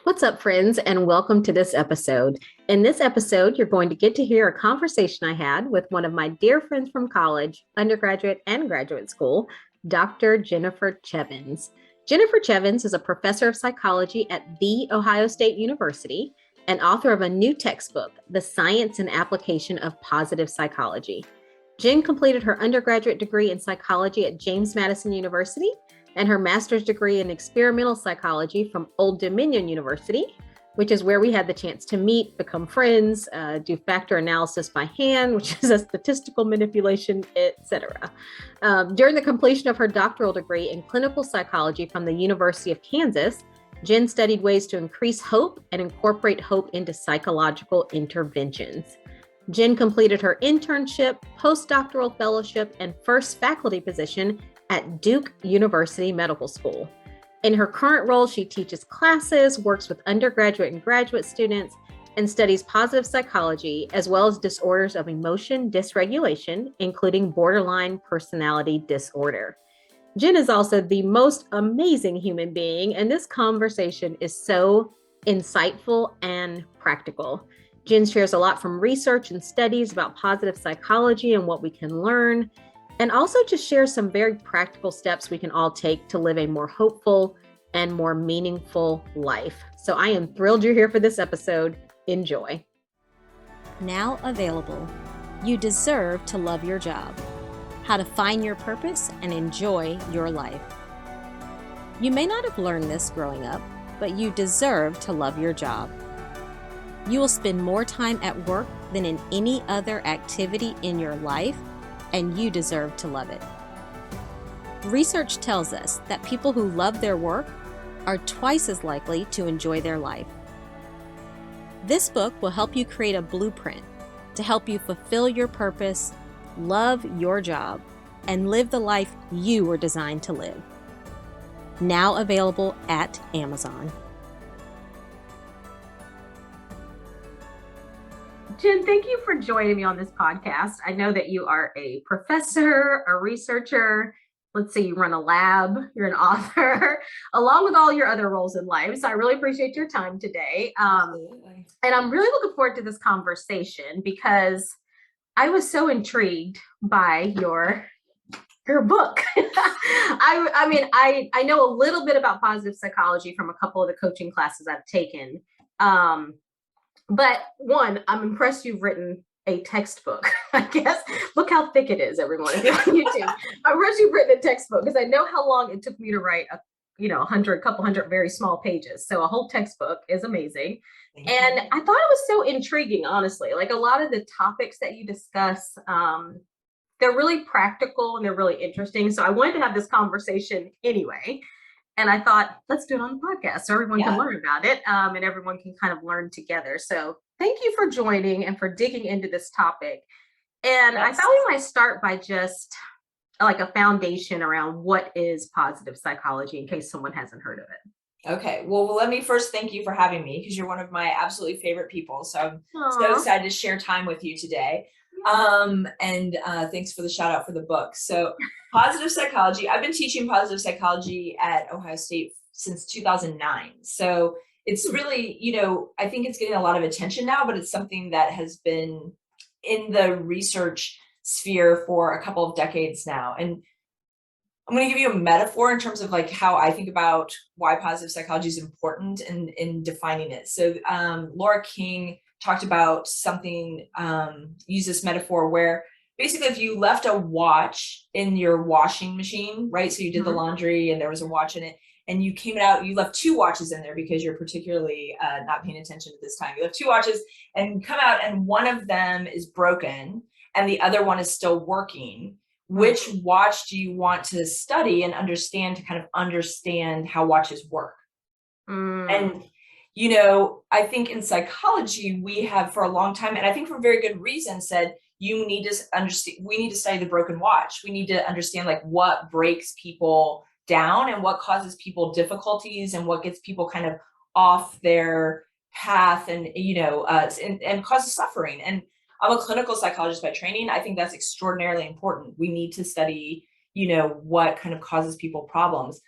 What's up, friends, and welcome to this episode. In this episode, you're going to get to hear a conversation I had with one of my dear friends from college, undergraduate and graduate school, Dr. Jennifer Cheavens. Jennifer Cheavens is a professor of psychology at The Ohio State University and author of a new textbook, The Science and Application of Positive Psychology. Jen completed her undergraduate degree in psychology at James Madison University and her master's degree in experimental psychology from Old Dominion University, which is where we had the chance to meet, become friends, do factor analysis by hand, which is a statistical manipulation, etc. During the completion of her doctoral degree in clinical psychology from the University of Kansas, Jen studied ways to increase hope and incorporate hope into psychological interventions. Jen completed her internship, postdoctoral fellowship, and first faculty position at Duke University Medical School. In her current role, she teaches classes, works with undergraduate and graduate students, and studies positive psychology, as well as disorders of emotion dysregulation, including borderline personality disorder. Jen is also the most amazing human being, and this conversation is so insightful and practical. Jen shares a lot from research and studies about positive psychology and what we can learn, and also just share some very practical steps we can all take to live a more hopeful and more meaningful life. So I am thrilled you're here for this episode. Enjoy. Now available. You deserve to love your job. How to find your purpose and enjoy your life. You may not have learned this growing up, but you deserve to love your job. You will spend more time at work than in any other activity in your life, and you deserve to love it. Research tells us that people who love their work are twice as likely to enjoy their life. This book will help you create a blueprint to help you fulfill your purpose, love your job, and live the life you were designed to live. Now available at Amazon. Jen, thank you for joining me on this podcast. I know that you are a professor, a researcher. Let's say you run a lab, you're an author, along with all your other roles in life. So I really appreciate your time today. And I'm really looking forward to this conversation because I was so intrigued by your book. I know a little bit about positive psychology from a couple of the coaching classes I've taken. But one, I'm impressed you've written a textbook. I guess. Look how thick it is, everyone. If you're on YouTube, I'm impressed you've written a textbook because I know how long it took me to write a couple hundred very small pages. So a whole textbook is amazing. And I thought it was so intriguing, honestly. Like a lot of the topics that you discuss, they're really practical and they're really interesting. So I wanted to have this conversation anyway. And I thought, let's do it on the podcast so everyone can learn about it and everyone can kind of learn together. So thank you for joining and for digging into this topic. And I thought we might start by just like a foundation around what is positive psychology in case someone hasn't heard of it. Okay. Well, let me first thank you for having me because you're one of my absolutely favorite people. So I'm so excited to share time with you today. And thanks for the shout out for the book. So positive psychology, I've been teaching positive psychology at Ohio State since 2009. So it's really, I think it's getting a lot of attention now, but it's something that has been in the research sphere for a couple of decades now. And I'm going to give you a metaphor in terms of like how I think about why positive psychology is important in defining it. So Laura King talked about something, use this metaphor where basically if you left a watch in your washing machine, right? So you did the laundry and there was a watch in it and you came out, you left two watches in there because you're particularly not paying attention at this time. You left two watches and come out and one of them is broken and the other one is still working. Which watch do you want to study and understand to kind of understand how watches work? And I think in psychology, we have for a long time, and I think for very good reason, said you need to understand, we need to study the broken watch. We need to understand like what breaks people down and what causes people difficulties and what gets people kind of off their path and, and causes suffering. And I'm a clinical psychologist by training. I think that's extraordinarily important. We need to study, what kind of causes people problems.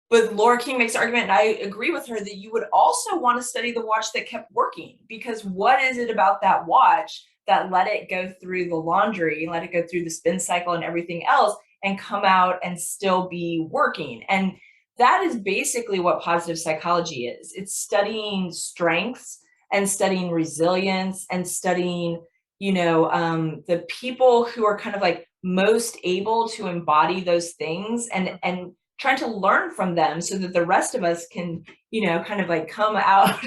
But Laura King makes the argument, and I agree with her, that you would also want to study the watch that kept working, because what is it about that watch that let it go through the laundry, let it go through the spin cycle and everything else, and come out and still be working? And that is basically what positive psychology is. It's studying strengths and studying resilience and studying, the people who are kind of like most able to embody those things, and trying to learn from them so that the rest of us can, kind of like come out.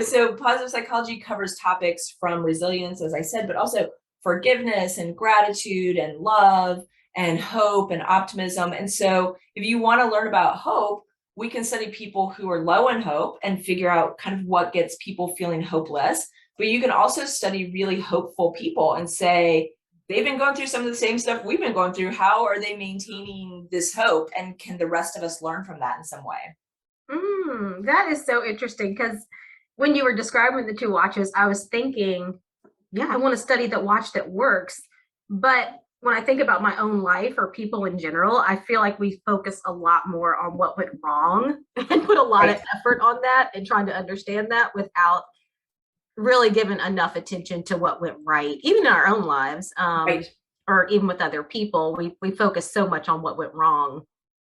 So positive psychology covers topics from resilience, as I said, but also forgiveness and gratitude and love and hope and optimism. And so if you want to learn about hope, we can study people who are low in hope and figure out kind of what gets people feeling hopeless. But you can also study really hopeful people and say, they've been going through some of the same stuff we've been going through. How are they maintaining this hope? And can the rest of us learn from that in some way? That is so interesting, because when you were describing the two watches, I was thinking, yeah, I want to study the watch that works. But when I think about my own life or people in general, I feel like we focus a lot more on what went wrong and put a lot of effort on that and trying to understand that without really giving enough attention to what went right, even in our own lives, or even with other people. We focus so much on what went wrong.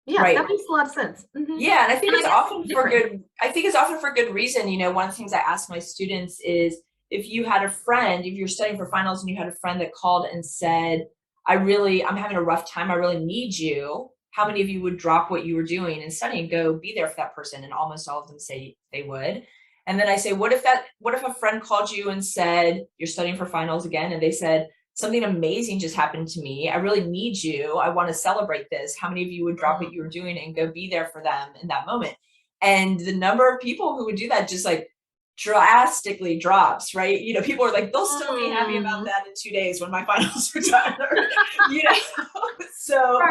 Yeah, that makes a lot of sense. Yeah, and I think it's often for good. I think it's often for good reason. One of the things I ask my students is, if you had a friend, if you're studying for finals and you had a friend that called and said, I'm having a rough time, I really need you. How many of you would drop what you were doing and study and go be there for that person? And almost all of them say they would. And then I say, what if a friend called you and said, you're studying for finals again, and they said, something amazing just happened to me. I really need you. I want to celebrate this. How many of you would drop what you were doing and go be there for them in that moment? And the number of people who would do that just like drastically drops, right? People are like, they'll still be happy about that in 2 days when my finals are done. So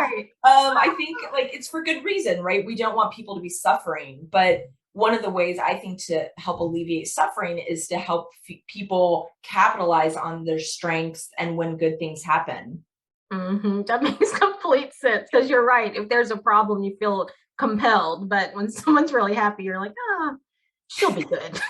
I think like it's for good reason, right? We don't want people to be suffering, but one of the ways I think to help alleviate suffering is to help people capitalize on their strengths and when good things happen. That makes complete sense, because you're right. If there's a problem, you feel compelled, but when someone's really happy, you're like, she'll be good.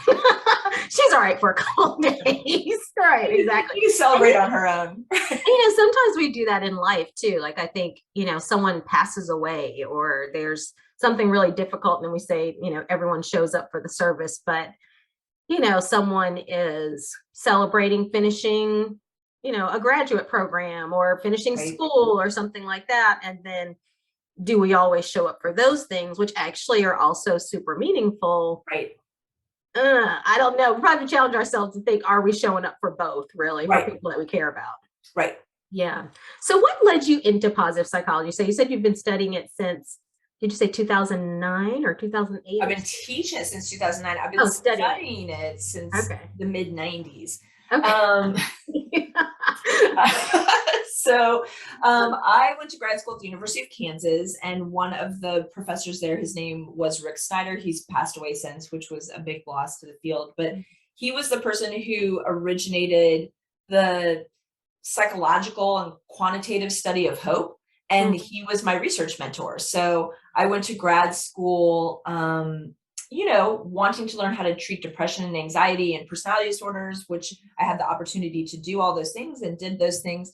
She's all right for a couple of days. Right, exactly. You can celebrate on her own. Sometimes we do that in life too. Like, I think, someone passes away or there's something really difficult, and then we say, everyone shows up for the service, but someone is celebrating finishing, a graduate program or finishing school or something like that. And then do we always show up for those things, which actually are also super meaningful? Right. I don't know. We probably challenge ourselves to think, are we showing up for both, really, for people that we care about? Right. Yeah. So what led you into positive psychology? So you said you've been studying it since, did you say 2009 or 2008? I've been teaching it since 2009. I've been studying it since the mid 90s. So I went to grad school at the University of Kansas, and one of the professors there, his name was Rick Snyder. He's passed away since, which was a big loss to the field, but he was the person who originated the psychological and quantitative study of hope. And he was my research mentor. So I went to grad school, wanting to learn how to treat depression and anxiety and personality disorders, which I had the opportunity to do all those things and did those things.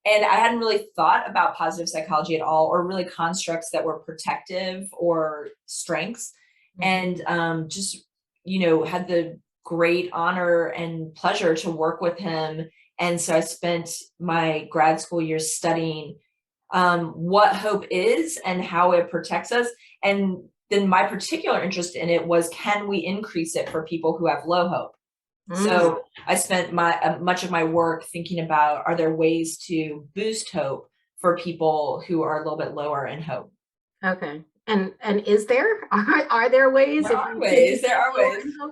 And I hadn't really thought about positive psychology at all, or really constructs that were protective or strengths. And just, had the great honor and pleasure to work with him. And so I spent my grad school years studying what hope is and how it protects us. And then my particular interest in it was, can we increase it for people who have low hope? So I spent much of my work thinking about, are there ways to boost hope for people who are a little bit lower in hope? Okay. And is there, are there ways? There are ways.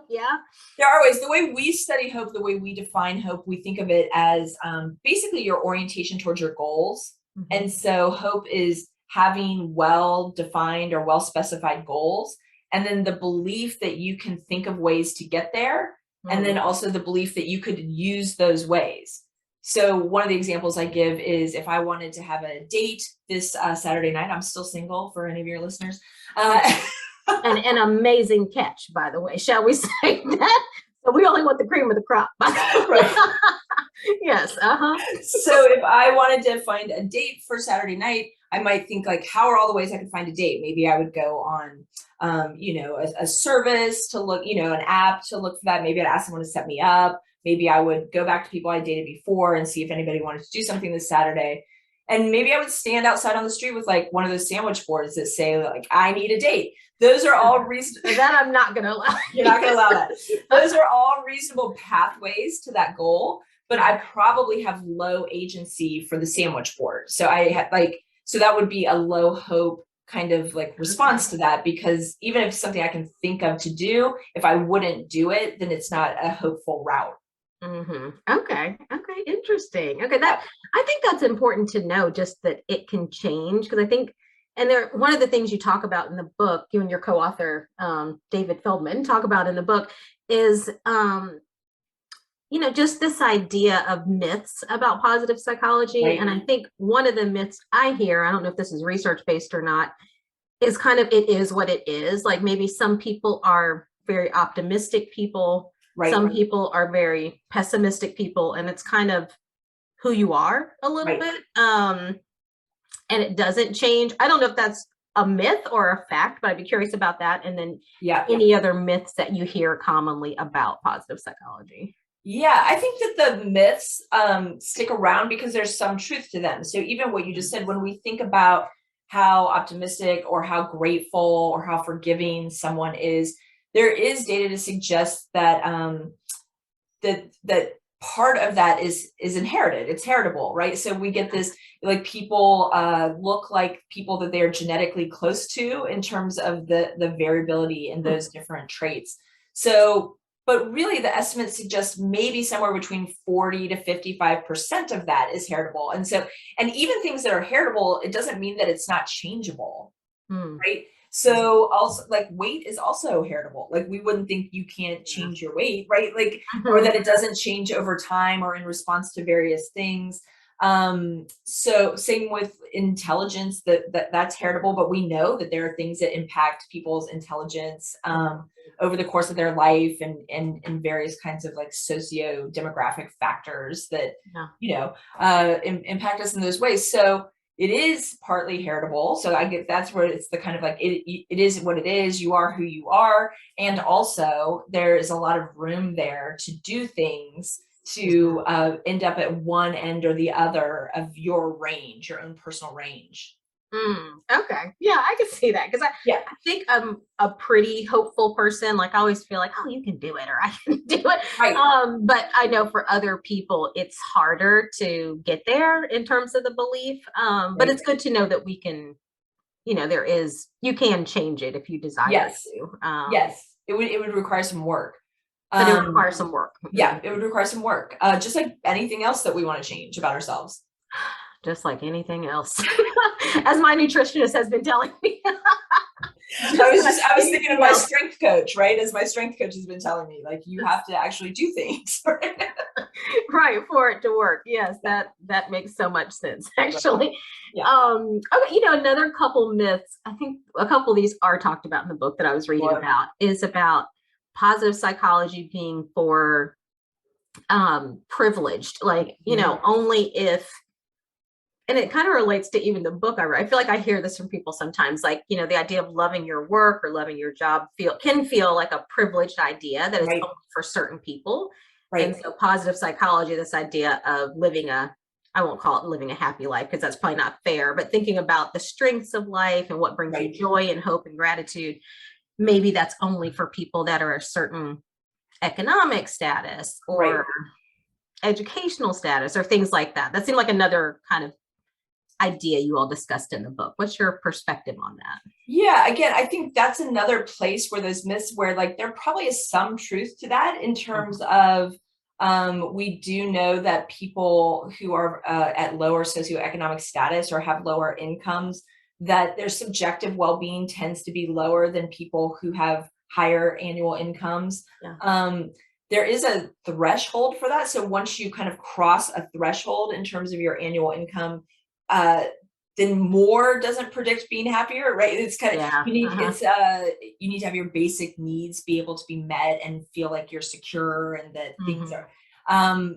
Yeah. There are ways. The way we study hope, the way we define hope, we think of it as basically your orientation towards your goals. And so hope is having well-defined or well-specified goals, and then the belief that you can think of ways to get there, and then also the belief that you could use those ways. So one of the examples I give is if I wanted to have a date this Saturday night, I'm still single for any of your listeners. And an amazing catch, by the way, shall we say that? So we only want the cream of the crop. Right. Yes. So if I wanted to find a date for Saturday night, I might think like, how are all the ways I could find a date? Maybe I would go on, a service to look, an app to look for that. Maybe I'd ask someone to set me up. Maybe I would go back to people I dated before and see if anybody wanted to do something this Saturday. And maybe I would stand outside on the street with like one of those sandwich boards that say like, I need a date. Those are all reasonable. That I'm not going to allow. You're not going to allow that. Those are all reasonable pathways to that goal, but I probably have low agency for the sandwich board. So so that would be a low hope kind of like response to that, because even if it's something I can think of to do, if I wouldn't do it, then it's not a hopeful route. Okay. Interesting. Okay. I think that's important to know, just that it can change, because I think, and one of the things you talk about in the book, you and your co-author, David Feldman, talk about in the book is, just this idea of myths about positive psychology. Right. And I think one of the myths I hear, I don't know if this is research based or not, is kind of, it is what it is. Like maybe some people are very optimistic people. Right. Some people are very pessimistic people, and it's kind of who you are a little bit. And it doesn't change. I don't know if that's a myth or a fact, but I'd be curious about that. And then any other myths that you hear commonly about positive psychology. Yeah, I think that the myths stick around because there's some truth to them. So even what you just said, when we think about how optimistic or how grateful or how forgiving someone is, there is data to suggest that that part of that is inherited. It's heritable, right? So we get this, like people look like people that they're genetically close to in terms of the variability in those different traits. So, but really the estimates suggest maybe somewhere between 40 to 55% of that is heritable. And so, and even things that are heritable, it doesn't mean that it's not changeable, right? So also like weight is also heritable. Like we wouldn't think you can't change your weight, right? Like, or that it doesn't change over time or in response to various things. So same with intelligence, that's heritable, but we know that there are things that impact people's intelligence, over the course of their life and various kinds of like socio-demographic factors that, impact us in those ways. So it is partly heritable. So I get, that's where it's the kind of like, it is what it is. You are who you are. And also there is a lot of room there to do things to end up at one end or the other of your range, your own personal range. Okay. Yeah, I can see that, because I think I'm a pretty hopeful person. Like I always feel like, oh, you can do it, or I can do it. Right. But I know for other people, it's harder to get there in terms of the belief. But it's good to know that we can, you can change it if you desire to. Yes, it would require some work. But it would require some work. Yeah, it would require some work. Just like anything else that we want to change about ourselves. Just like anything else, as my nutritionist has been telling me. I was thinking of my strength coach, right? As my strength coach has been telling me, like, you have to actually do things. Right, for it to work. Yes, that makes so much sense, actually. Yeah. Okay, another couple myths, I think a couple of these are talked about in the book that I was reading about, is about positive psychology being for privileged, like, only if. And it kind of relates to even the book I wrote. I feel like I hear this from people sometimes, like, the idea of loving your work or loving your job can feel like a privileged idea that is only for certain people. Right. And so positive psychology, this idea of I won't call it living a happy life, because that's probably not fair, but thinking about the strengths of life and what brings you joy and hope and gratitude, maybe that's only for people that are a certain economic status or educational status or things like that. That seemed like another kind of idea you all discussed in the book. What's your perspective on that? Yeah, again, I think that's another place where those myths, where like there probably is some truth to that in terms of we do know that people who are at lower socioeconomic status or have lower incomes, that their subjective well-being tends to be lower than people who have higher annual incomes. there is a threshold for that. So once you kind of cross a threshold in terms of your annual income, then more doesn't predict being happier, right? It's kind of, Yeah. you need to have your basic needs be able to be met and feel like you're secure and that things are,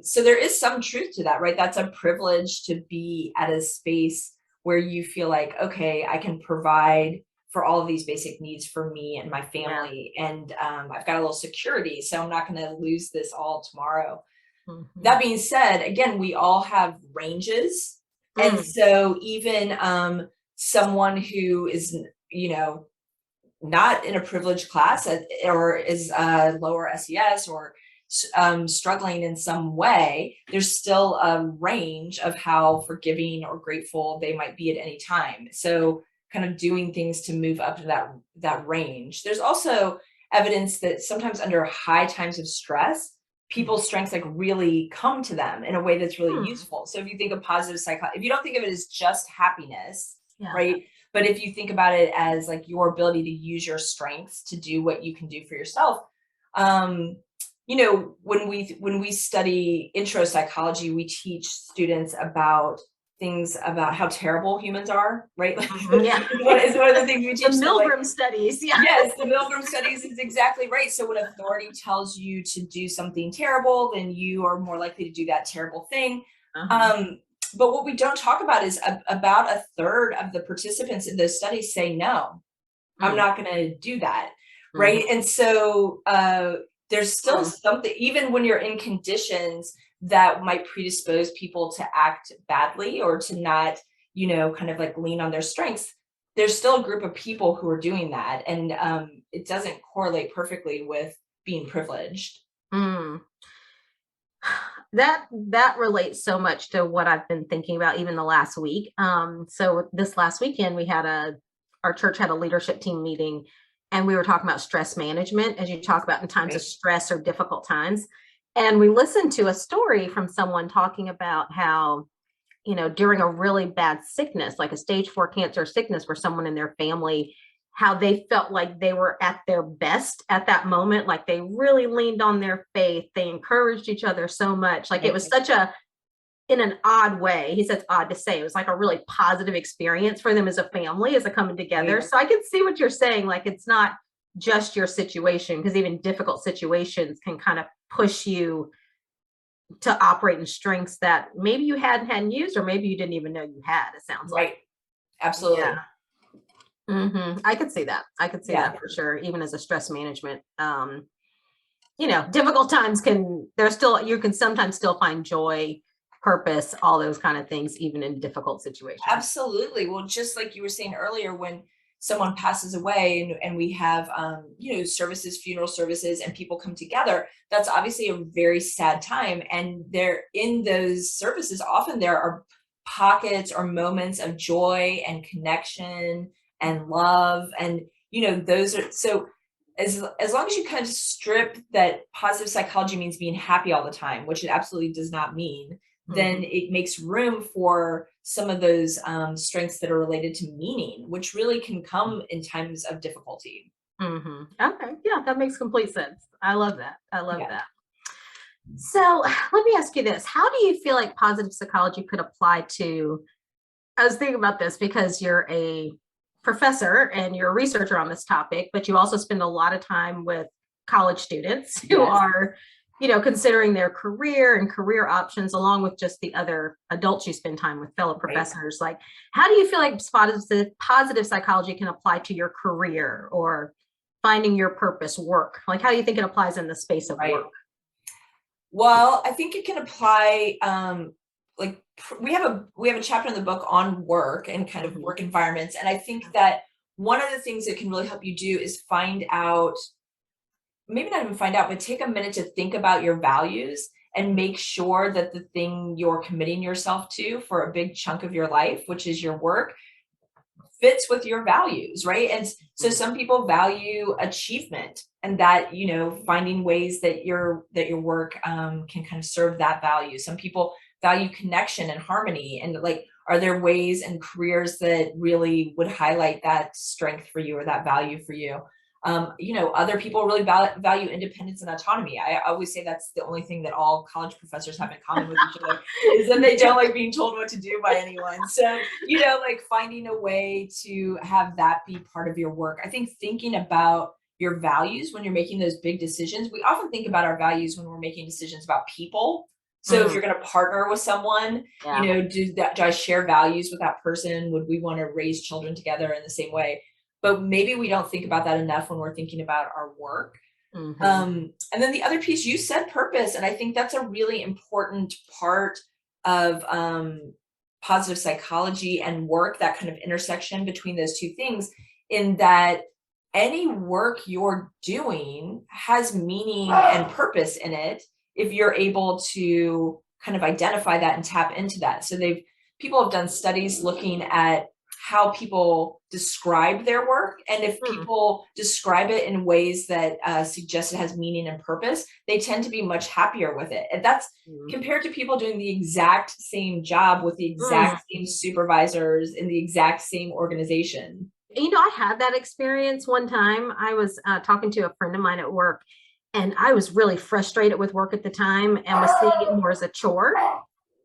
so there is some truth to that, right? That's a privilege to be at a space where you feel like, okay, I can provide for all of these basic needs for me and my Yeah. family. And I've got a little security, so I'm not going to lose this all tomorrow. Mhm. That being said, again, we all have ranges. And Mm. so even someone who is, you know, not in a privileged class or is lower SES or struggling in some way, there's still a range of how forgiving or grateful they might be at any time. So kind of doing things to move up to that range. There's also evidence that sometimes under high times of stress, people's strengths like really come to them in a way that's really Hmm. useful. So if you think of positive psychology, if you don't think of it as just happiness, Yeah. right? But if you think about it as like your ability to use your strengths to do what you can do for yourself, um, you know, when we study intro psychology, we teach students about things about how terrible humans are, right? Like Yeah. is one of the things we The teach them, like, Milgram studies. Yeah. yes, the Milgram studies is exactly right. So when authority tells you to do something terrible, then you are more likely to do that terrible thing. Uh-huh. Um, but what we don't talk about is about a third of the participants in those studies say, no, I'm Mm. not going to do that. Mhm. Right. And so there's still Mm. something, even when you're in conditions that might predispose people to act badly or to not, you know, kind of like lean on their strengths, there's still a group of people who are doing that. And it doesn't correlate perfectly with being privileged. Mm. That relates so much to what I've been thinking about even the last week. So this last weekend we had our church had a leadership team meeting, and we were talking about stress management, as you talk about in times of Right. stress or difficult times. And we listened to a story from someone talking about how, during a really bad sickness, like a stage 4 cancer sickness where someone in their family, how they felt like they were at their best at that moment. Like they really leaned on their faith. They encouraged each other so much. Like it was Right. such in an odd way. He said it's odd to say. It was like a really positive experience for them as a family, as a coming together. Right. So I can see what you're saying. Like it's not just your situation, because even difficult situations can kind of push you to operate in strengths that maybe you hadn't used, or maybe you didn't even know you had, it sounds like. Right. Yeah. Absolutely. I could see that. I could see Yeah. that for sure, even as a stress management. Difficult times you can sometimes still find joy, purpose, all those kind of things, even in difficult situations. Absolutely. Well, just like you were saying earlier, when someone passes away and we have, you know, services, funeral services, and people come together, that's obviously a very sad time. And there in those services, often there are pockets or moments of joy and connection and love. And, you know, those are so as long as you kind of strip that positive psychology means being happy all the time, which it absolutely does not mean, then Mhm. it makes room for some of those strengths that are related to meaning, which really can come in times of difficulty. Okay. Yeah, that makes complete sense. I love that. I love Yeah. that. So let me ask you this. How do you feel like positive psychology could apply to, I was thinking about this because you're a professor and you're a researcher on this topic, but you also spend a lot of time with college students who Yes. are, considering their career and career options, along with just the other adults you spend time with, fellow Right. professors. Like, how do you feel like positive psychology can apply to your career or finding your purpose, work? Like, how do you think it applies in the space of Right. work? Well, I think it can apply. We have a chapter in the book on work and kind of Mhm. work environments, and I think that one of the things that can really help you do is find out, maybe not even find out, but take a minute to think about your values and make sure that the thing you're committing yourself to for a big chunk of your life, which is your work, fits with your values, right? And so Mhm. some people value achievement, and that, you know, finding ways that your work can kind of serve that value. Some people value connection and harmony, and like, are there ways and careers that really would highlight that strength for you or that value for you? Other people really value independence and autonomy. I always say that's the only thing that all college professors have in common with each other is that they don't like being told what to do by anyone. So, like finding a way to have that be part of your work. I think thinking about your values when you're making those big decisions. We often think about our values when we're making decisions about people. So if you're going to partner with someone, do I share values with that person? Would we want to raise children together in the same way? But maybe we don't think about that enough when we're thinking about our work. And then the other piece, you said purpose. And I think that's a really important part of positive psychology and work, that kind of intersection between those two things, in that any work you're doing has meaning and purpose in it if you're able to kind of identify that and tap into that. So people have done studies looking at how people describe their work. And if people describe it in ways that suggest it has meaning and purpose, they tend to be much happier with it. And that's compared to people doing the exact same job with the exact same supervisors in the exact same organization. I had that experience one time. I was talking to a friend of mine at work, and I was really frustrated with work at the time and was seeing it more as a chore.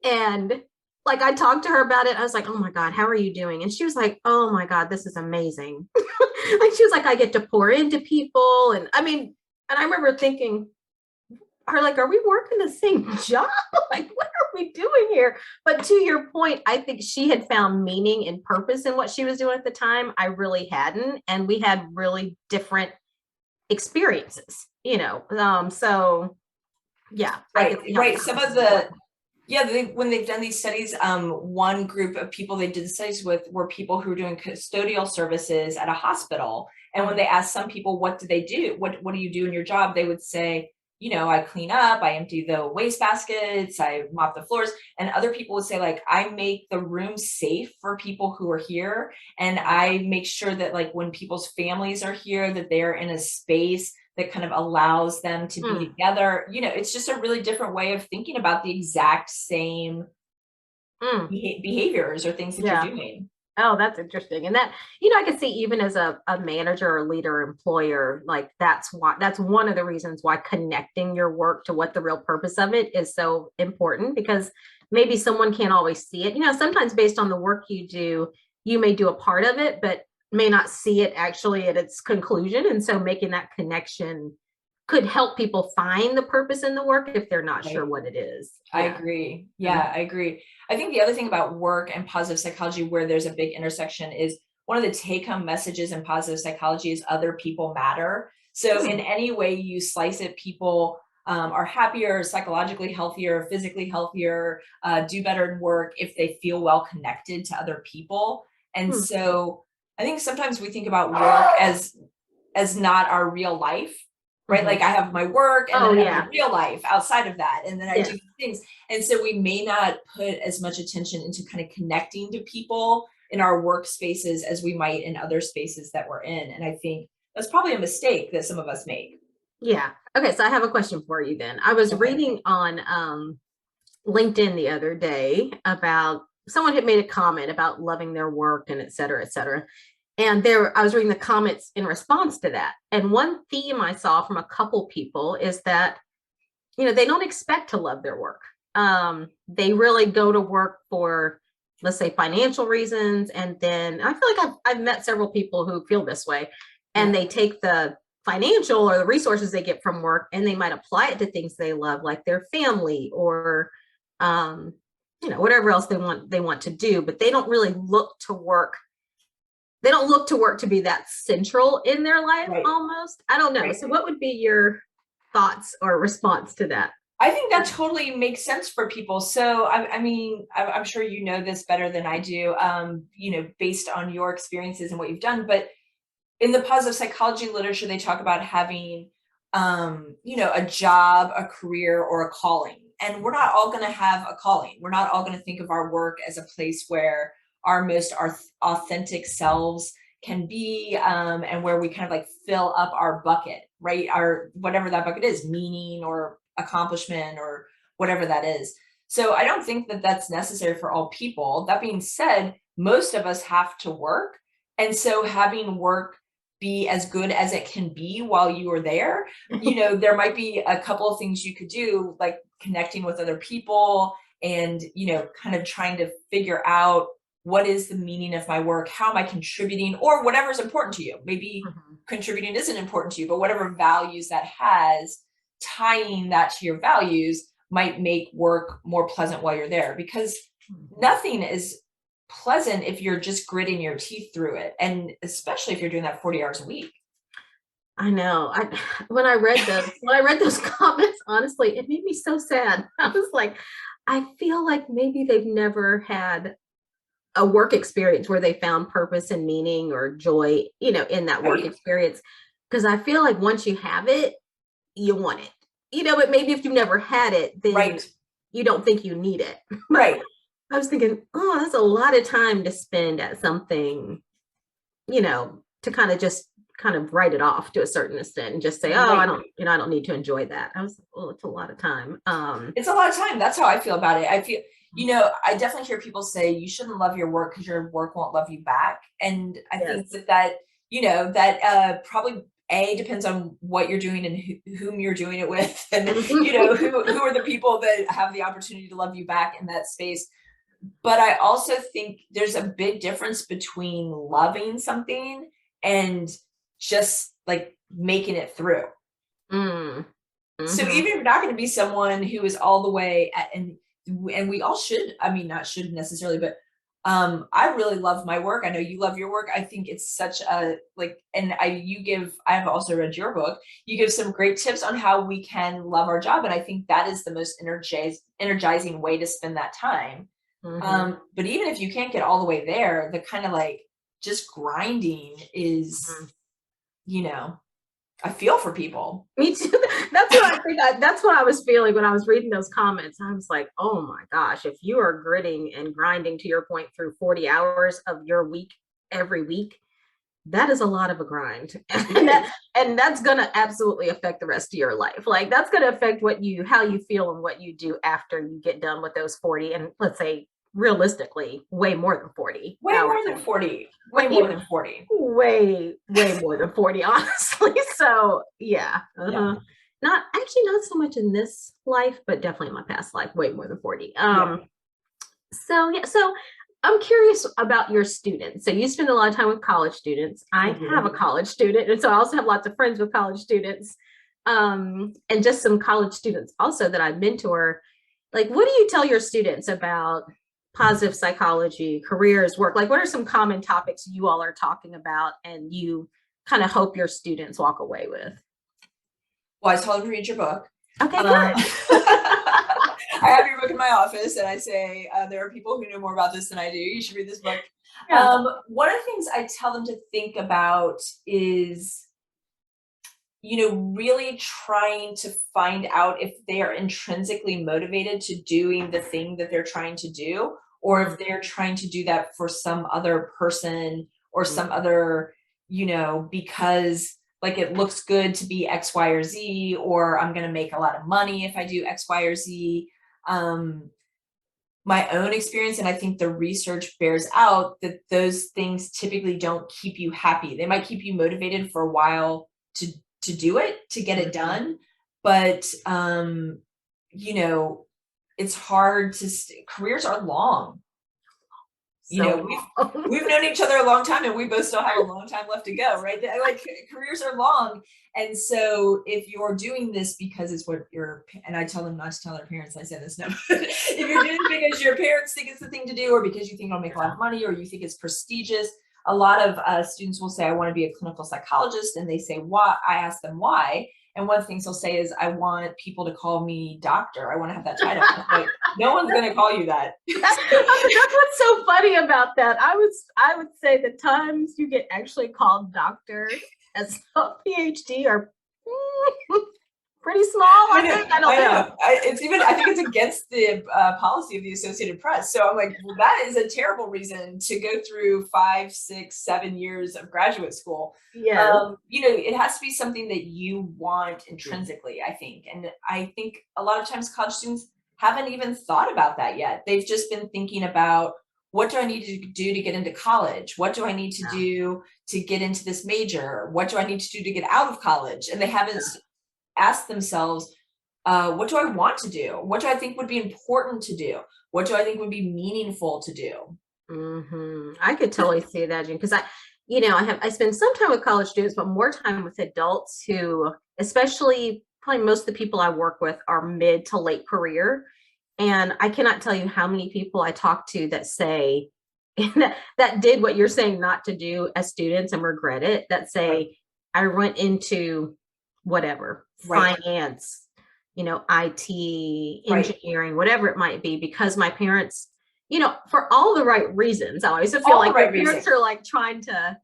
And like, I talked to her about it. I was like, oh my God, how are you doing? And she was like, oh my God, this is amazing. Like, she was like, I get to pour into people. And I remember thinking, are we working the same job? Like, what are we doing here? But to your point, I think she had found meaning and purpose in what she was doing at the time. I really hadn't. And we had really different experiences, so yeah. Right. Some of when they've done these studies, one group of people they did studies with were people who were doing custodial services at a hospital. And when they asked some people, what do they do? What do you do in your job? They would say, I clean up, I empty the waste baskets, I mop the floors. And other people would say, like, I make the room safe for people who are here. And I make sure that, like, when people's families are here, that they're in a space that kind of allows them to be together. It's just a really different way of thinking about the exact same behaviors or things that you're doing. Oh, that's interesting. And that, I could see even as a manager or leader employer, like that's one of the reasons why connecting your work to what the real purpose of it is so important, because maybe someone can't always see it. Sometimes based on the work you do, you may do a part of it, but may not see it actually at its conclusion. And so making that connection could help people find the purpose in the work if they're not sure what it is. I agree. Yeah, I agree. I think the other thing about work and positive psychology where there's a big intersection is one of the take-home messages in positive psychology is other people matter. So in any way you slice it, people are happier, psychologically healthier, physically healthier, do better in work if they feel well connected to other people. And so I think sometimes we think about work as not our real life. Right. Like I have my work and then I have my real life outside of that. And then I do things. And so we may not put as much attention into kind of connecting to people in our workspaces as we might in other spaces that we're in. And I think that's probably a mistake that some of us make. Yeah. Okay. So I have a question for you then. I was reading on LinkedIn the other day about someone had made a comment about loving their work and et cetera, et cetera. And I was reading the comments in response to that. And one theme I saw from a couple people is that, they don't expect to love their work. They really go to work for, let's say, financial reasons. And then I feel like I've met several people who feel this way, and they take the financial or the resources they get from work and they might apply it to things they love, like their family or, whatever else they want to do, but they don't really look to work. They don't look to work to be that central in their life almost. I don't know. Right. So what would be your thoughts or response to that? I think that totally makes sense for people. So, I'm sure you know this better than I do, based on your experiences and what you've done. But in the positive psychology literature, they talk about having, a job, a career, or a calling. And we're not all going to have a calling. We're not all going to think of our work as a place where our most authentic selves can be, and where we kind of like fill up our bucket, right? Our, whatever that bucket is, meaning or accomplishment or whatever that is. So I don't think that that's necessary for all people. That being said, most of us have to work. And so having work be as good as it can be while you are there. You know, there might be a couple of things you could do, like connecting with other people and, you know, kind of trying to figure out what is the meaning of my work? How am I contributing, or whatever is important to you? Maybe contributing isn't important to you, but whatever values that has, tying that to your values might make work more pleasant while you're there, because nothing is pleasant if you're just gritting your teeth through it. And especially if you're doing that 40 hours a week. I know. When I read those comments, honestly, it made me so sad. I was like, I feel like maybe they've never had a work experience where they found purpose and meaning or joy, you know, in that work experience. Because I feel like once you have it, you want it. You know, but maybe if you've never had it, then you don't think you need it. Right. I was thinking, oh, that's a lot of time to spend at something, you know, to kind of write it off to a certain extent and just say, oh, I don't need to enjoy that. I was like, oh, it's a lot of time. It's a lot of time. That's how I feel about it. I feel, you know, I definitely hear people say you shouldn't love your work because your work won't love you back. And I think that, you know, that probably depends on what you're doing and whom you're doing it with. And, you know, who are the people that have the opportunity to love you back in that space. But I also think there's a big difference between loving something and just like making it through. So even if you're not going to be someone who is all the way at, and we all should, I mean, not should necessarily, but I really love my work. I know you love your work. I think it's such a and I have also read your book. You give some great tips on how we can love our job. And I think that is the most energizing way to spend that time. But even if you can't get all the way there, the kind of like just grinding is, you know, I feel for people. Me too. That's what I think. That's what I was feeling when I was reading those comments. I was like, oh my gosh, if you are gritting and grinding, to your point, through 40 hours of your week every week, that is a lot of a grind. And that's going to absolutely affect the rest of your life. Like that's going to affect how you feel and what you do after you get done with those 40. And let's say realistically, way more than 40. Way more than 40. Way more than 40. Way more than 40, honestly. So yeah. Not so much in this life, but definitely in my past life, way more than 40. So I'm curious about your students. So you spend a lot of time with college students. I have a college student, and so I also have lots of friends with college students, and just some college students also that I mentor. Like, what do you tell your students about positive psychology, careers, work? Like, what are some common topics you all are talking about and you kind of hope your students walk away with? Well, I told them to read your book. Okay, good. I have your book in my office, and I say, there are people who know more about this than I do. You should read this book. One of the things I tell them to think about is, you know, really trying to find out if they are intrinsically motivated to doing the thing that they're trying to do, or if they're trying to do that for some other person or some other, you know, because like it looks good to be X, Y, or Z, or I'm going to make a lot of money if I do X, Y, or Z. My own experience, and I think the research bears out that those things typically don't keep you happy. They might keep you motivated for a while to do it, to get it done. But, you know, it's hard careers are long. You know, we've known each other a long time, and we both still have a long time left to go, right? Like careers are long. And so if you're doing this because it's what and I tell them not to tell their parents, I say this, no, if you're doing it because your parents think it's the thing to do, or because you think it'll make a lot of money, or you think it's prestigious. A lot of students will say, I want to be a clinical psychologist. And they say, why? I ask them why. And one of the things they'll say is, I want people to call me doctor. I want to have that title. Like, no one's going to call you that. That's what's so funny about that. I would say the times you get actually called doctor as a PhD are pretty small. I think. I don't know. I think it's against the policy of the Associated Press. So I'm like, well, that is a terrible reason to go through 5, 6, 7 years of graduate school. Yeah. You know, it has to be something that you want intrinsically, I think. And I think a lot of times college students haven't even thought about that yet. They've just been thinking about what do I need to do to get into college? What do I need to do to get into this major? What do I need to do to get out of college? And they haven't asked themselves, what do I want to do? What do I think would be important to do? What do I think would be meaningful to do? I could totally see that, Jen, because I spend some time with college students, but more time with adults who, especially probably most of the people I work with, are mid to late career. And I cannot tell you how many people I talk to that say that did what you're saying not to do as students and regret it, that say, I went into whatever, finance, IT, engineering, whatever it might be, because my parents, for all the right reasons. I always feel like my parents are like trying to,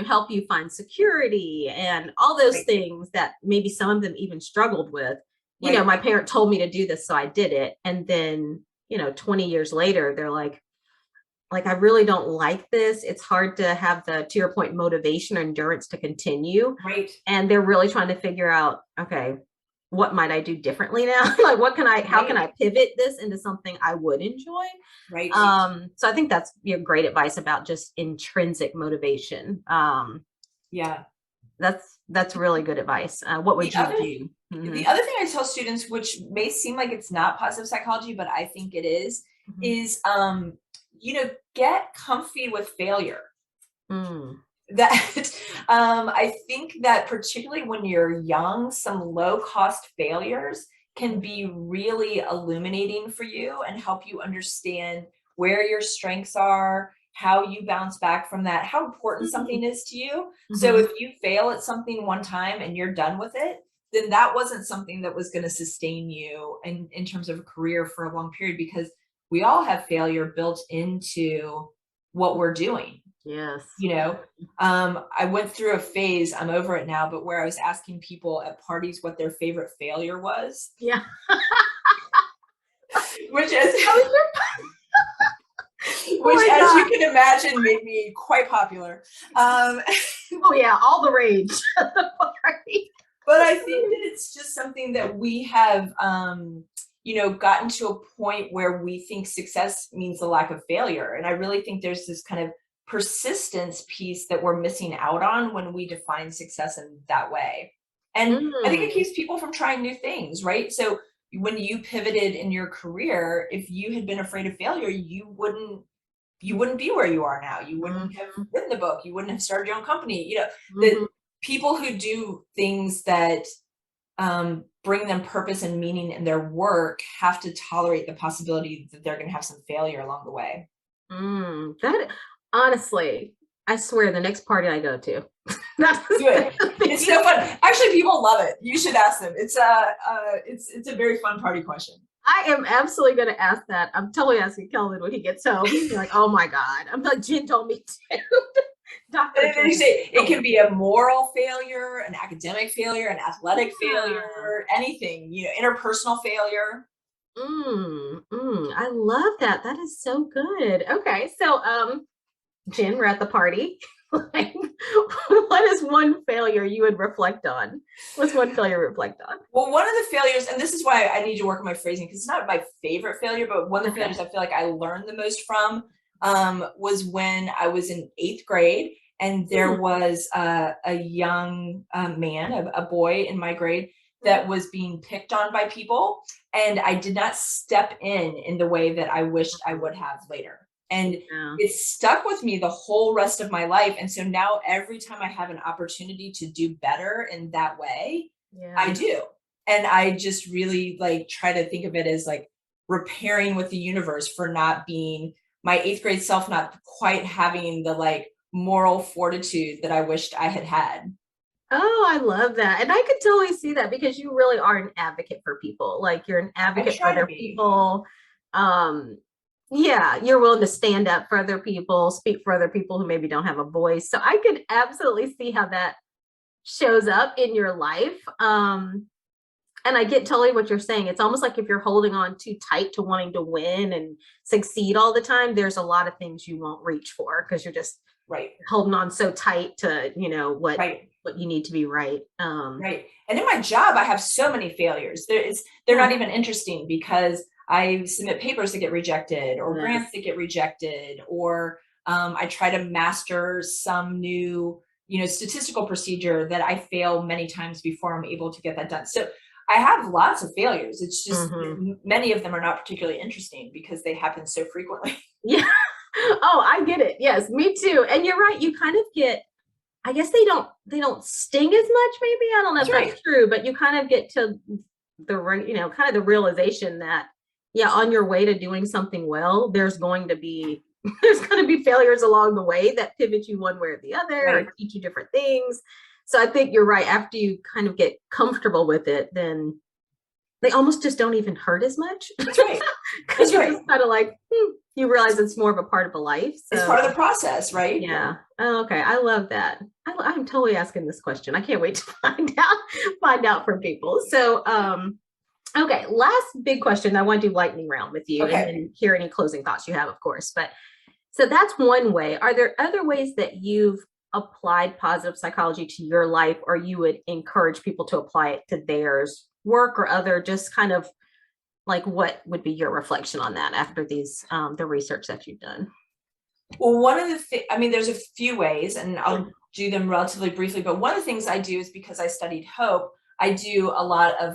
help you find security and all those things that maybe some of them even struggled with. My parent told me to do this, so I did it. And then, 20 years later, they're like, I really don't like this. It's hard to have the, to your point, motivation or endurance to continue. Right. And they're really trying to figure out, okay, what might I do differently now? Like, how can I pivot this into something I would enjoy? Right. So I think that's great advice about just intrinsic motivation. Yeah. That's really good advice. What would you do? The other thing I tell students, which may seem like it's not positive psychology, but I think it is get comfy with failure. That I think that particularly when you're young, some low-cost failures can be really illuminating for you and help you understand where your strengths are, how you bounce back from that, how important something is to you. So if you fail at something one time and you're done with it, then that wasn't something that was going to sustain you in terms of a career for a long period, because we all have failure built into what we're doing. Yes. I went through a phase, I'm over it now, but where I was asking people at parties what their favorite failure was. Yeah. Which as you can imagine made me quite popular. Oh yeah, all the rage at the party. But I think that it's just something that we have gotten to a point where we think success means the lack of failure. And I really think there's this kind of persistence piece that we're missing out on when we define success in that way. And I think it keeps people from trying new things, right? So when you pivoted in your career, if you had been afraid of failure, you wouldn't be where you are now. You wouldn't have written the book. You wouldn't have started your own company. The people who do things that bring them purpose and meaning in their work have to tolerate the possibility that they're going to have some failure along the way. That honestly, I swear, the next party I go to, that's good. It's so fun. Actually, people love it. You should ask them. It's a very fun party question. I am absolutely going to ask that. I'm totally asking Kelvin when he gets home. He's like, oh my God. I'm like, Jen told me to. Dr. And then you say it can be a moral failure, an academic failure, an athletic failure, anything, interpersonal failure. I love that. That is so good. Okay. So, Jen, we're at the party. What is one failure you would reflect on? What's one failure you reflect on? Well, one of the failures, and this is why I need to work on my phrasing, because it's not my favorite failure, but one of the failures I feel like I learned the most from was when I was in 8th grade, and there was a young man, a boy in my grade, that was being picked on by people, and I did not step in the way that I wished I would have later. And it stuck with me the whole rest of my life. And so now every time I have an opportunity to do better in that way, I do. And I just really try to think of it as repairing with the universe for not being my 8th grade self, not quite having the moral fortitude that I wished I had had. Oh, I love that. And I could totally see that, because you really are an advocate for people. You're an advocate for other people. Yeah, you're willing to stand up for other people, speak for other people who maybe don't have a voice. So I could absolutely see how that shows up in your life. And I get totally what you're saying. It's almost like if you're holding on too tight to wanting to win and succeed all the time, there's a lot of things you won't reach for, because you're just holding on so tight to, what you need to be right. Right. And in my job, I have so many failures. They're not even interesting, because I submit papers that get rejected, or grants that get rejected, or I try to master some new, statistical procedure that I fail many times before I'm able to get that done. So I have lots of failures. It's just many of them are not particularly interesting because they happen so frequently. Yeah. Oh, I get it. Yes, me too. And you're right. You kind of get, I guess they don't sting as much, maybe. I don't know if that's true, but you kind of get to the, kind of the realization that, yeah, on your way to doing something well, there's going to be failures along the way that pivot you one way or the other, or teach you different things. So I think you're right. After you kind of get comfortable with it, then they almost just don't even hurt as much. That's right. Because you're just kind of like, you realize it's more of a part of a life. So. It's part of the process, right? Yeah. Oh, okay. I love that. I'm totally asking this question. I can't wait to find out from people. So, okay. Last big question. I want to do lightning round with you, and then hear any closing thoughts you have, of course. But so that's one way. Are there other ways that you've applied positive psychology to your life, or you would encourage people to apply it to theirs, work or other, just kind of like what would be your reflection on that after these the research that you've done? Well, one of the there's a few ways, and I'll do them relatively briefly, but one of the things I do is, because I studied hope, I do a lot of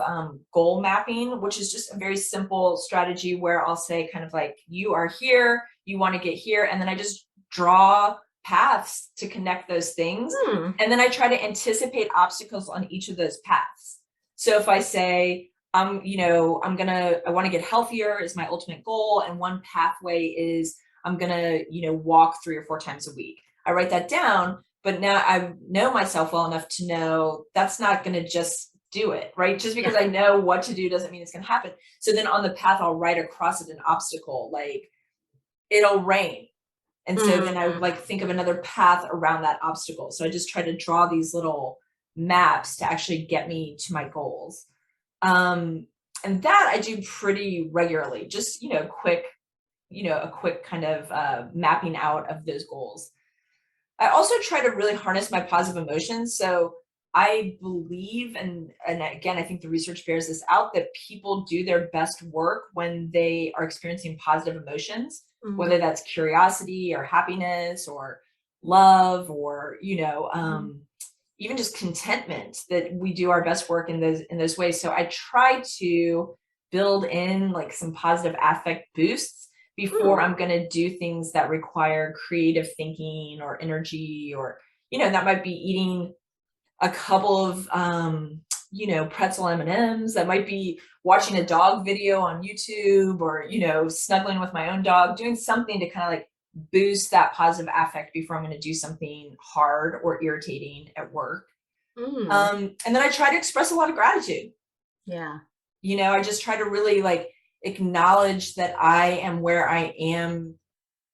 goal mapping, which is just a very simple strategy where I'll say kind of like, you are here, you want to get here, and then I just draw paths to connect those things. And then I try to anticipate obstacles on each of those paths. So if I say, I want to get healthier is my ultimate goal, and one pathway is I'm going to, walk 3 or 4 times a week. I write that down, but now I know myself well enough to know that's not going to just do it, right? Just because I know what to do doesn't mean it's going to happen. So then on the path, I'll write across it an obstacle, like it'll rain. And so then I would like think of another path around that obstacle. So I just try to draw these little maps to actually get me to my goals. And that I do pretty regularly, just, a quick kind of mapping out of those goals. I also try to really harness my positive emotions. So I believe, and again, I think the research bears this out, that people do their best work when they are experiencing positive emotions, whether that's curiosity or happiness or love or, even just contentment, that we do our best work in those ways. So I try to build in like some positive affect boosts before I'm going to do things that require creative thinking or energy, or, that might be eating a couple of, pretzel M&Ms, that might be watching a dog video on YouTube, or, snuggling with my own dog, doing something to kind of like boost that positive affect before I'm going to do something hard or irritating at work. And then I try to express a lot of gratitude. Yeah. I just try to really like acknowledge that I am where I am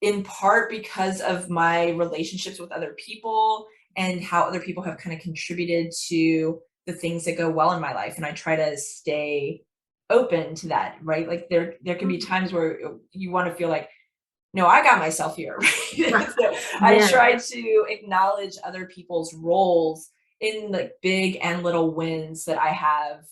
in part because of my relationships with other people and how other people have kind of contributed to the things that go well in my life. And I try to stay open to that, right? Like there can be times where you want to feel like, no, I got myself here. Right? So I try to acknowledge other people's roles in like big and little wins that I have,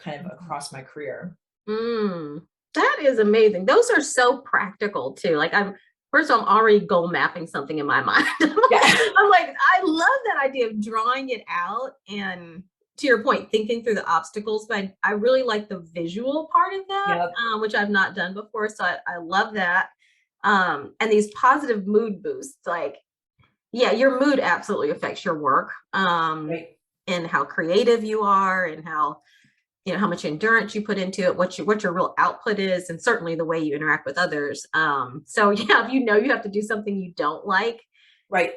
kind of across my career. That is amazing. Those are so practical too. Like I'm already goal mapping something in my mind. I'm like, I love that idea of drawing it out, and to your point, thinking through the obstacles, but I really like the visual part of that, which I've not done before. So I love that. And these positive mood boosts, like, your mood absolutely affects your work, and how creative you are, and how, how much endurance you put into it, what your real output is, and certainly the way you interact with others. So if you have to do something you don't like. Right.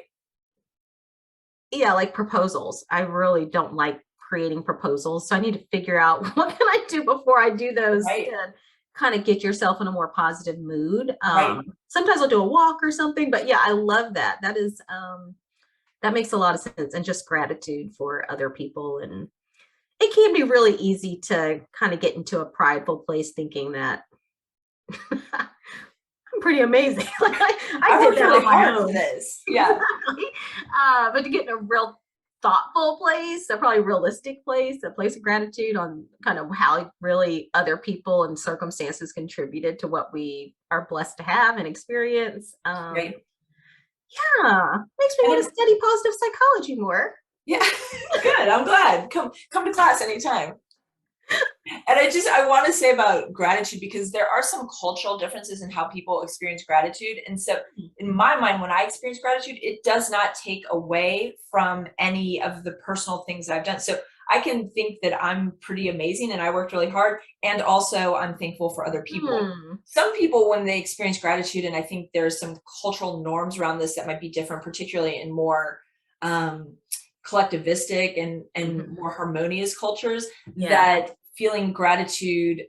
Yeah. Like proposals. I really don't like creating proposals. So I need to figure out what can I do before I do those to kind of get yourself in a more positive mood. Sometimes I'll do a walk or something, but I love that. That is, that makes a lot of sense. And just gratitude for other people. And it can be really easy to kind of get into a prideful place thinking that I'm pretty amazing. Like I did that really on my hard own. for this. Yeah. But to get in a real thoughtful place, a probably realistic place, a place of gratitude on kind of how really other people and circumstances contributed to what we are blessed to have and experience. Right. Yeah, makes me And want to study positive psychology more. yeah, good. I'm glad. Come to class anytime. And I want to say about gratitude, because there are some cultural differences in how people experience gratitude. And so in my mind, when I experience gratitude, it does not take away from any of the personal things that I've done. So I can think that I'm pretty amazing and I worked really hard. And also I'm thankful for other people. Some people, when they experience gratitude, and I think there's some cultural norms around this that might be different, particularly in more collectivistic and more harmonious cultures, that feeling gratitude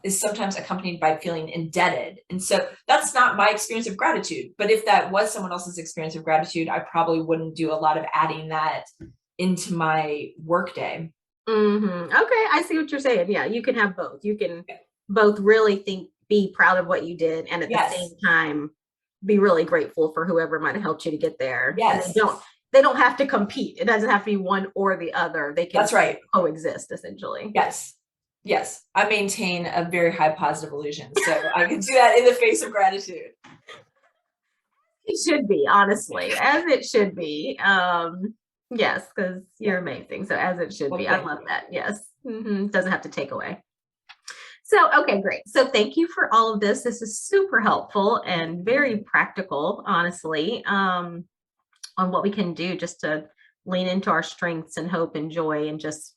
is sometimes accompanied by feeling indebted. And so that's not my experience of gratitude. But if that was someone else's experience of gratitude, I probably wouldn't do a lot of adding that into my workday. Okay, I see what you're saying. Yeah, you can have both. You can both really be proud of what you did, and at the same time, be really grateful for whoever might have helped you to get there. Yes. And they don't have to compete. It doesn't have to be one or the other. They can coexist, essentially. Yes. Yes. I maintain a very high positive illusion. So I can do that in the face of gratitude. It should be, honestly, as it should be. Yes, because you're amazing. So as it should be. I love that. Yes. Doesn't have to take away. So, okay, great. So thank you for all of this. This is super helpful and very practical, honestly. On what we can do just to lean into our strengths and hope and joy, and just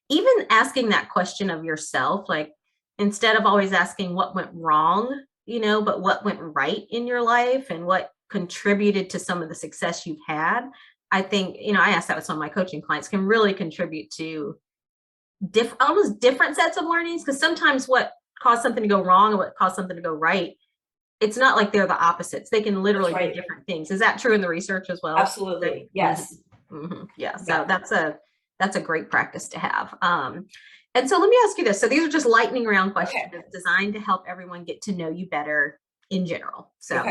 even asking that question of yourself, like instead of always asking what went wrong, but what went right in your life and what contributed to some of the success you've had. I think, I asked that with some of my coaching clients, can really contribute to almost different sets of learnings, because sometimes what caused something to go wrong and what caused something to go right, it's not like they're the opposites. They can literally be different things. Is that true in the research as well? Absolutely. Yes. Yeah. So that's a great practice to have. And so let me ask you this. So these are just lightning round questions designed to help everyone get to know you better in general. So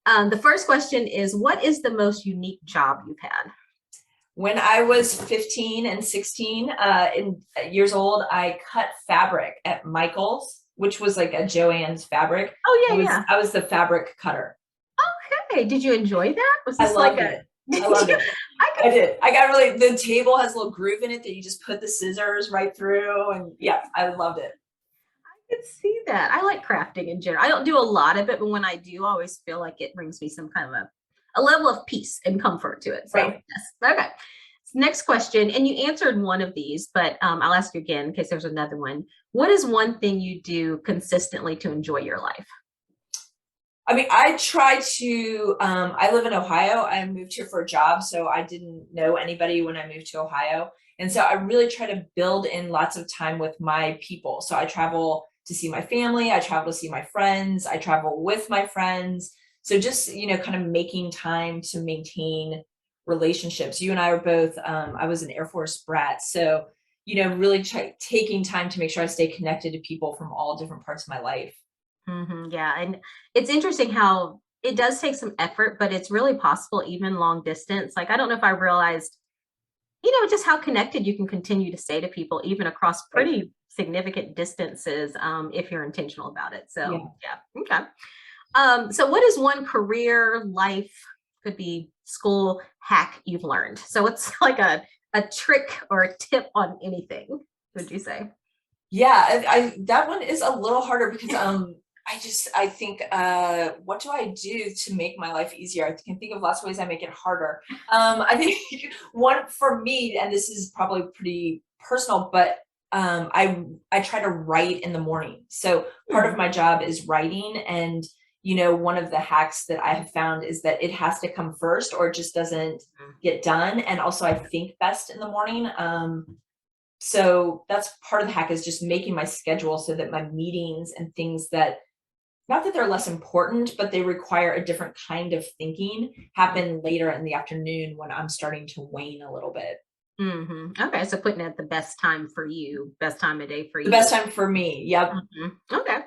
the first question is, what is the most unique job you've had? When I was 15 and 16 years old, I cut fabric at Michael's, which was like a Joann's fabric. Oh yeah, I was the fabric cutter. Okay. Did you enjoy that? Was this I loved it. I loved it. I did. I got really, the table has a little groove in it that you just put the scissors right through, and I loved it. I could see that. I like crafting in general. I don't do a lot of it, but when I do, I always feel like it brings me some kind of a level of peace and comfort to it. So yes. Okay. Next question, and you answered one of these, but I'll ask you again in case there's another one. What is one thing you do consistently to enjoy your life? I mean, I try to, I live in Ohio. I moved here for a job, so I didn't know anybody when I moved to Ohio. And so I really try to build in lots of time with my people. So I travel to see my family. I travel to see my friends. I travel with my friends. So just, kind of making time to maintain relationships. You and I are both, I was an Air Force brat. So, really taking time to make sure I stay connected to people from all different parts of my life. Yeah. And it's interesting how it does take some effort, but it's really possible, even long distance. Like, I don't know if I realized, just how connected you can continue to stay to people, even across pretty significant distances, if you're intentional about it. So, Okay. So what is one career, life, could be school hack you've learned? So it's like a trick or a tip on anything, would you say? Yeah, I that one is a little harder because I think what do I do to make my life easier? I can think of lots of ways I make it harder. I think one for me, and this is probably pretty personal, but I try to write in the morning. So part of my job is writing, and one of the hacks that I have found is that it has to come first or it just doesn't get done. And also I think best in the morning. So that's part of the hack, is just making my schedule so that my meetings and things that, not that they're less important, but they require a different kind of thinking, happen later in the afternoon when I'm starting to wane a little bit. Okay. So putting it at the best time for you, best time of day for you. The best time for me. Yep. Okay.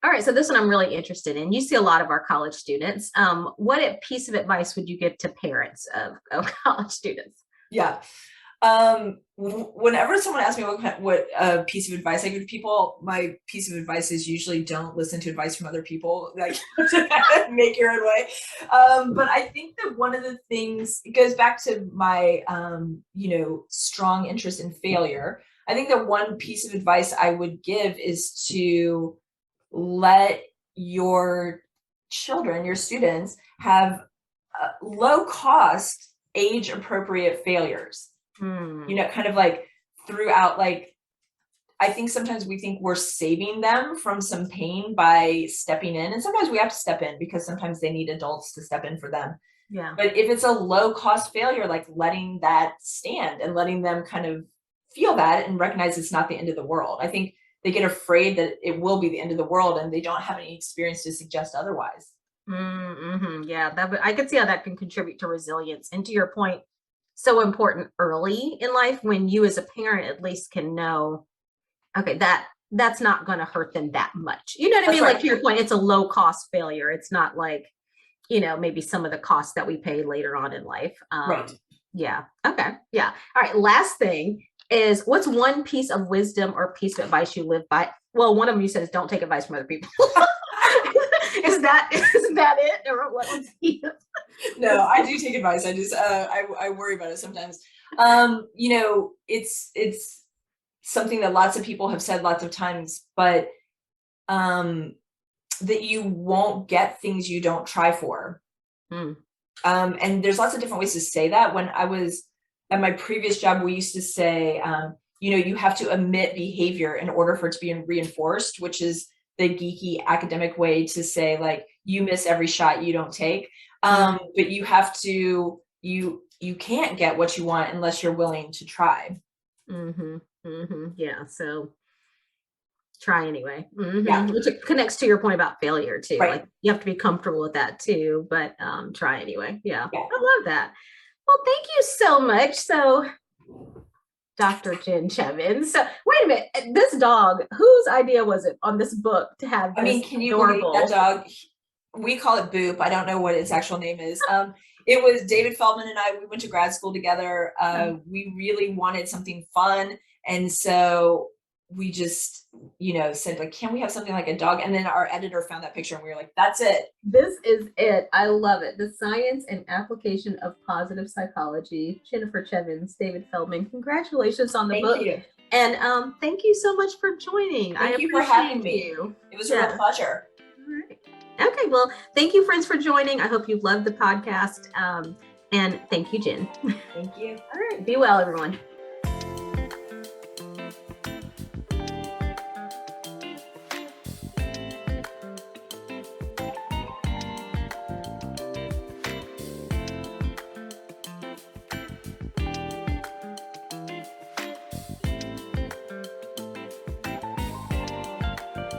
All right. So this one I'm really interested in. You see a lot of our college students. What piece of advice would you give to parents of college students? Yeah. Whenever someone asks me what piece of advice I give people, my piece of advice is usually don't listen to advice from other people. Like, make your own way. But I think that one of the things, it goes back to my strong interest in failure. I think that one piece of advice I would give is to let your children, your students, have low cost, age appropriate failures. Kind of like throughout, like, I think sometimes we think we're saving them from some pain by stepping in, and sometimes we have to step in because sometimes they need adults to step in for them. Yeah. But if it's a low cost failure, like letting that stand and letting them kind of feel that and recognize it's not the end of the world. I think they get afraid that it will be the end of the world and they don't have any experience to suggest otherwise. Yeah, I could see how that can contribute to resilience. And to your point, so important early in life when you as a parent at least can know, okay, that's not going to hurt them that much. You know what I mean? Right. Like to your point, it's a low cost failure. It's not like, maybe some of the costs that we pay later on in life. Right. Yeah. Okay. Yeah. All right. Last thing is, what's one piece of wisdom or piece of advice you live by? Well, one of them you said is don't take advice from other people. Is that it, or what was he? No, I do take advice. I just I worry about it sometimes. It's something that lots of people have said lots of times, but that you won't get things you don't try for. And there's lots of different ways to say that. When I was at my previous job, we used to say, you have to omit behavior in order for it to be reinforced, which is the geeky academic way to say, like, you miss every shot you don't take. But you have to, you can't get what you want unless you're willing to try. Yeah. So try anyway. Yeah. Which connects to your point about failure too. Right. Like you have to be comfortable with that too, but try anyway. Yeah. Yeah. I love that. Well, thank you so much. So Dr. Jen Cheavens. So wait a minute, this dog, whose idea was it on this book to have this? I mean, can you adorable believe that dog? We call it Boop. I don't know what its actual name is. It was David Feldman and I, we went to grad school together. We really wanted something fun. And so we just, said, like, can we have something like a dog? And then our editor found that picture and we were like, that's it. This is it. I love it. The Science and Application of Positive Psychology. Jennifer Cheavens, David Feldman. Congratulations on the book. You. And thank you so much for joining. Thank you for having me. It was a real pleasure. All right. Okay, well, thank you, friends, for joining. I hope you loved the podcast. And thank you, Jen. Thank you. All right. Be well, everyone.